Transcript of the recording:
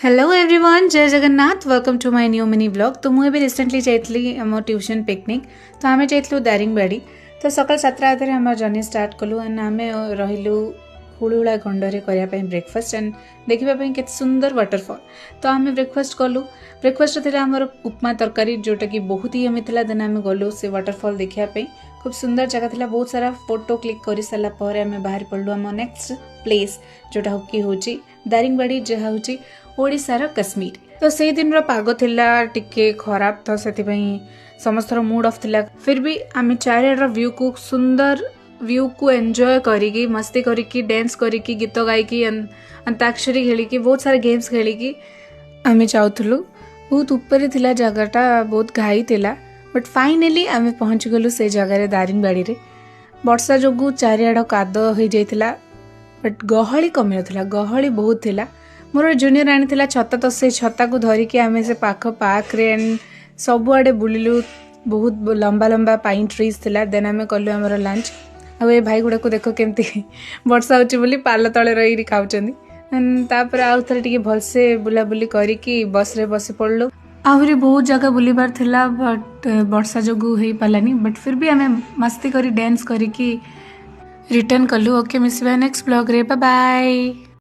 Hello everyone, Jai Jagannath. Welcome to my new mini blog. तो मुझे recently जाइली आम ट्यूशन पिकनिक। तो आम जाइलु दारिंगबाड़ी। तो सकाल 7 बजे आम जर्नी स्टार्ट कलु एंड आम रहिलु हुलुहुला गंडरे करने ब्रेकफास्ट एंड देखापी के सुंदर वाटरफॉल। तो आम ब्रेकफास्ट कलु। ब्रेकफास्ट थे आमर उपमा तरकारी जोटा कि बहुत ही यमी था। देन आम गलु से वाटरफॉल देखापी। खूब सुंदर जगह था। बहुत सारा फोटो क्लिक कर सारापर आम बाहर पड़लु आम नेक्स्ट प्लेस जोटा कि हूँ दारिंगबाड़ी, जहाँ हूँ ओडिशार कश्मीर। तो से दिन पाग थिला टिके खराब, तो से समस्त मूड ऑफ थिला। फिर भी आम चारिआड व्यू को सुंदर व्यू को एंजॉय करिकी, मस्ती करिकी, डांस करिकी, गीत गायकी, अंताक्षरी खेलिकी, बहुत सारा गेम्स खेलिकी आम जाऊलु। बहुत ऊपर थिला जगहटा, बहुत घाई थिला, बट फाइनली आम पहुँच गलु से जगह दारिंगबाड़ी रे। वर्षा जोगु चारिआड काद हो जाइथिला, बट गहली कमी नथिला, गहली बहुत थिला। मोर जूनियर आनी छता, तो से छता को धरिकी आम से पाख पार्क रे एंड सबुआडे बुलिलु। बहुत लंबा लंबा पाइन ट्रीज थिला। देन आम कलु आमर लंच। आ ए भाई गुड़ा को देख केमती वर्षा होची बोली पाल तले रही खाऊचंदी। तापर आउ थे टिके भलसे बुलाबुली करिकी बस रे बसी पड़लु। आहरी बहुत जगह बुलिबार थिला, बट वर्षा जोगु हो पालानी। बट फिर भी आम मस्ती करी डांस करिकी रिटर्न कलु। ओके, मिसिबा नेक्स्ट ब्लॉग रे। Bye bye.